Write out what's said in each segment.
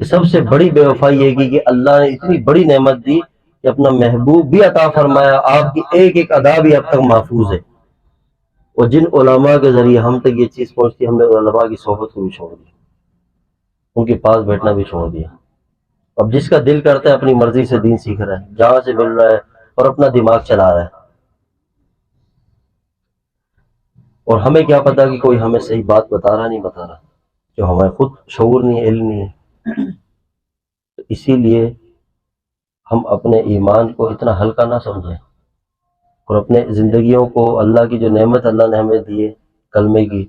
کہ سب سے بڑی بے وفائی یہ کی کہ اللہ نے اتنی بڑی نعمت دی کہ اپنا محبوب بھی عطا فرمایا، آپ کی ایک ایک ادا بھی اب تک محفوظ ہے، اور جن علماء کے ذریعے ہم تک یہ چیز پہنچتی، ہم نے علماء کی صحبت کو بھی چھوڑ دیا، ان کے پاس بیٹھنا بھی چھوڑ دیا۔ اب جس کا دل کرتا ہے اپنی مرضی سے دین سیکھ رہا ہے، جہاں سے مل رہا ہے، اور اپنا دماغ چلا رہا ہے، اور ہمیں کیا پتا کہ کوئی ہمیں صحیح بات بتا رہا نہیں بتا رہا، جو ہمیں خود شعور نہیں ہے، علم نہیں ہے۔ تو اسی لیے ہم اپنے ایمان کو اتنا ہلکا نہ سمجھیں، اور اپنے زندگیوں کو، اللہ کی جو نعمت اللہ نے ہمیں دی ہے کلمے کی،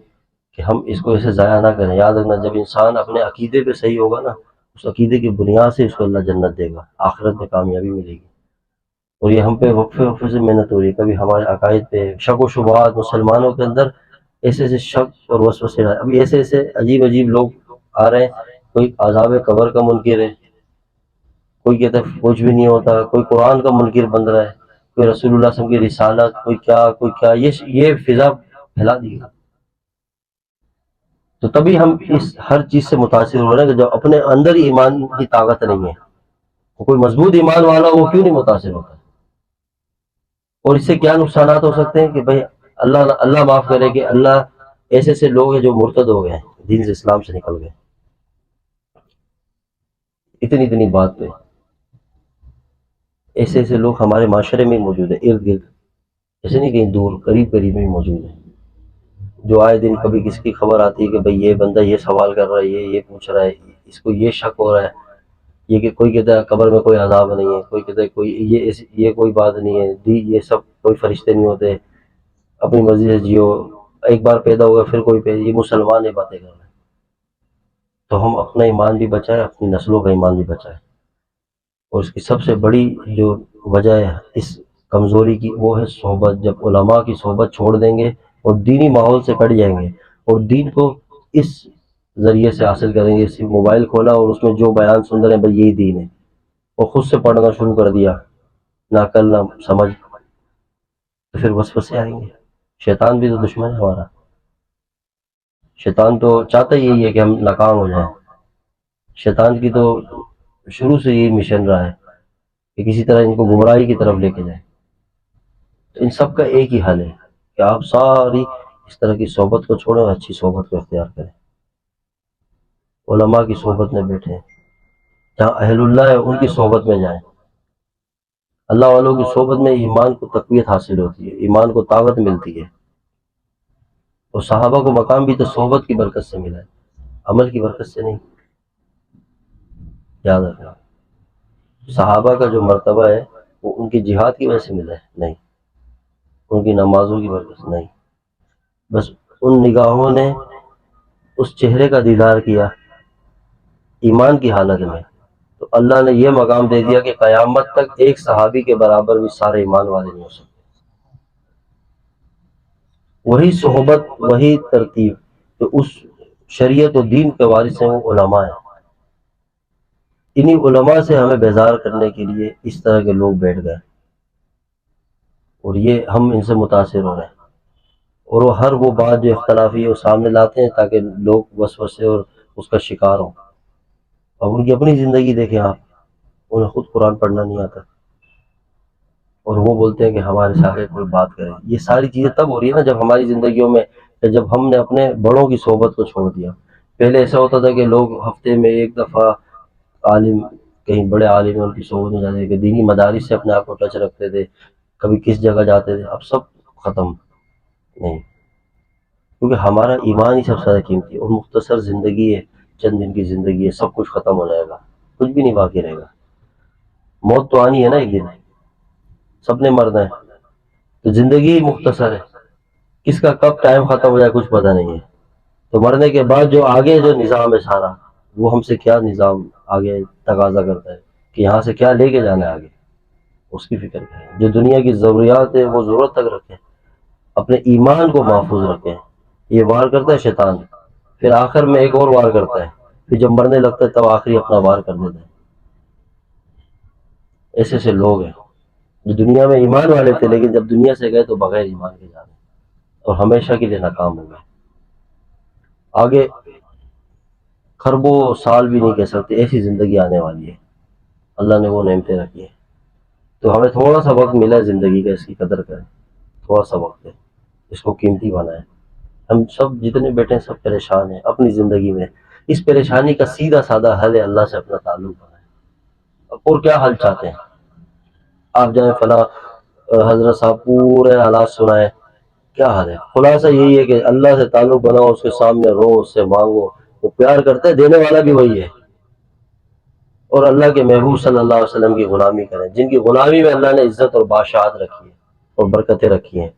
کہ ہم اس کو ایسے ضائع نہ کریں۔ یاد رکھنا، جب انسان اپنے عقیدے پہ صحیح ہوگا نا، اس عقیدے کی بنیاد سے اس کو اللہ جنت دے گا، آخرت میں کامیابی ملے گی۔ اور یہ ہم پہ وقفے وقفے سے محنت ہو رہی ہے، کبھی ہمارے عقائد پہ شک و شبہات، مسلمانوں کے اندر ایسے ایسے شک اور وسوسے رہے، ابھی ایسے ایسے عجیب عجیب لوگ آ رہے ہیں، کوئی عذاب قبر کا منکر ہے، کوئی کہتا ہے کچھ بھی نہیں ہوتا، کوئی قرآن کا منکر بن رہا ہے، کوئی رسول اللہ صلی اللہ علیہ وسلم کی رسالت، کوئی کیا یہ فضا پھیلا دی گئی۔ تو تبھی ہم اس ہر چیز سے متاثر ہو رہے ہیں کہ جب اپنے اندر ہی ایمان کی طاقت نہیں ہے، کوئی مضبوط ایمان والا وہ کیوں نہیں متاثر ہوتا؟ اور اس سے کیا نقصانات ہو سکتے ہیں کہ بھئی اللہ معاف کرے کہ اللہ ایسے ایسے لوگ ہیں جو مرتد ہو گئے، دین سے، اسلام سے نکل گئے، اتنی بات پہ ایسے ایسے لوگ ہمارے معاشرے میں موجود ہیں، ارد گرد، ایسے نہیں کہیں دور، قریب قریب میں موجود ہیں، جو آئے دن کبھی کس کی خبر آتی ہے کہ بھئی یہ بندہ یہ سوال کر رہا ہے، یہ پوچھ رہا ہے، اس کو یہ شک ہو رہا ہے، یہ کہ کوئی کہتا ہے قبر میں کوئی عذاب نہیں ہے، کوئی کہتا ہے یہ کوئی بات نہیں ہے، یہ سب کوئی فرشتے نہیں ہوتے، اپنی مرضی سے جیو، ایک بار پیدا ہوگا پھر کوئی پیدا، یہ مسلمان یہ باتیں کر رہے ہیں۔ تو ہم اپنا ایمان بھی بچائیں، اپنی نسلوں کا ایمان بھی بچائیں، اور اس کی سب سے بڑی جو وجہ ہے اس کمزوری کی، وہ ہے صحبت۔ جب علماء کی صحبت چھوڑ دیں گے اور دینی ماحول سے کٹ جائیں گے، اور دین کو اس ذریعے سے حاصل کریں گے، صرف موبائل کھولا اور اس میں جو بیان سن رہے ہیں بھائی یہی دین ہے، اور خود سے پڑھنا شروع کر دیا، نہ عقل نہ سمجھ، تو پھر وسوسے آئیں گے۔ شیطان بھی تو دشمن ہے ہمارا، شیطان تو چاہتا ہی یہی ہے کہ ہم ناکام ہو جائیں، شیطان کی تو شروع سے یہی مشن رہا ہے کہ کسی طرح ان کو گمراہی کی طرف لے کے جائے۔ تو ان سب کا ایک ہی حل ہے کہ آپ ساری اس طرح کی صحبت کو چھوڑیں اور اچھی صحبت کو اختیار کریں، علماء کی صحبت میں بیٹھیں، جہاں اہل اللہ ہے ان کی صحبت میں جائیں۔ اللہ والوں کی صحبت میں ایمان کو تقویت حاصل ہوتی ہے، ایمان کو طاقت ملتی ہے، اور صحابہ کو مقام بھی تو صحبت کی برکت سے ملا ہے، عمل کی برکت سے نہیں، یاد رکھنا۔ صحابہ کا جو مرتبہ ہے وہ ان کی جہاد کی وجہ سے ملا ہے، نہیں ان کی نمازوں کی برکت سے، نہیں، بس ان نگاہوں نے اس چہرے کا دیدار کیا ایمان کی حالت میں، تو اللہ نے یہ مقام دے دیا کہ قیامت تک ایک صحابی کے برابر بھی سارے ایمان والے نہیں ہو سکتے۔ وہی صحبت، وہی ترتیب، تو اس شریعت و دین کے وارث ہیں وہ علماء ہیں۔ انہی علماء سے ہمیں بیزار کرنے کے لیے اس طرح کے لوگ بیٹھ گئے، اور یہ ہم ان سے متاثر ہو رہے ہیں، اور وہ ہر وہ بات جو اختلافی ہے وہ سامنے لاتے ہیں تاکہ لوگ وسوسے اور اس کا شکار ہوں۔ اب ان کی اپنی زندگی دیکھیں آپ، انہیں خود قرآن پڑھنا نہیں آتا، اور وہ بولتے ہیں کہ ہمارے ساتھ کوئی بات کرے۔ یہ ساری چیزیں تب ہو رہی ہے نا جب ہماری زندگیوں میں، کہ جب ہم نے اپنے بڑوں کی صحبت کو چھوڑ دیا۔ پہلے ایسا ہوتا تھا کہ لوگ ہفتے میں ایک دفعہ عالم، کہیں بڑے عالم ان کی صحبت میں جاتے تھے، کہ دینی مدارس سے اپنے آپ کو ٹچ رکھتے تھے، کبھی کس جگہ جاتے تھے۔ اب سب ختم، نہیں، کیونکہ ہمارا ایمان ہی سب سے زیادہ قیمتی ہے، اور مختصر زندگی ہے، چند دن کی زندگی ہے، سب کچھ ختم ہو جائے گا، کچھ بھی نہیں باقی رہے گا۔ موت تو آنی ہے نا ایک دن، سب نے مرنا ہے، تو زندگی ہی مختصر ہے، کس کا کب ٹائم ختم ہو جائے کچھ پتہ نہیں ہے۔ تو مرنے کے بعد جو آگے جو نظام ہے سارا، وہ ہم سے کیا نظام آگے تقاضا کرتا ہے کہ یہاں سے کیا لے کے جانا ہے آگے، اس کی فکر کریں۔ جو دنیا کی ضروریات ہے وہ ضرورت تک رکھیں، اپنے ایمان کو محفوظ رکھیں۔ یہ وار کرتا ہے شیطان، پھر آخر میں ایک اور وار کرتا ہے، پھر جب مرنے لگتا ہے تب آخری اپنا وار کر دیتا ہے۔ ایسے ایسے لوگ ہیں جو دنیا میں ایمان والے تھے، لیکن جب دنیا سے گئے تو بغیر ایمان کے جانے، اور ہمیشہ کے لیے ناکام ہو گئے۔ آگے خربوں سال بھی نہیں کہہ سکتے ایسی زندگی آنے والی ہے، اللہ نے وہ نعمتیں رکھی ہیں۔ تو ہمیں تھوڑا سا وقت ملا ہے زندگی کا، اس کی قدر کریں، تھوڑا سا وقت ہے، اس کو قیمتی بنائیں۔ ہم سب جتنے بیٹھے ہیں سب پریشان ہیں اپنی زندگی میں، اس پریشانی کا سیدھا سادہ حل ہے اللہ سے اپنا تعلق بنائیں۔ اور کیا حل چاہتے ہیں آپ؟ جائیں فلاں حضرت صاحب پورے حالات سنائیں، کیا حال ہے؟ خلاصہ یہی ہے کہ اللہ سے تعلق بناؤ، اس کے سامنے رو، اس سے مانگو، وہ پیار کرتا ہے، دینے والا بھی وہی ہے۔ اور اللہ کے محبوب صلی اللہ علیہ وسلم کی غلامی کریں، جن کی غلامی میں اللہ نے عزت اور بادشاہت رکھی ہے اور برکتیں رکھی ہیں۔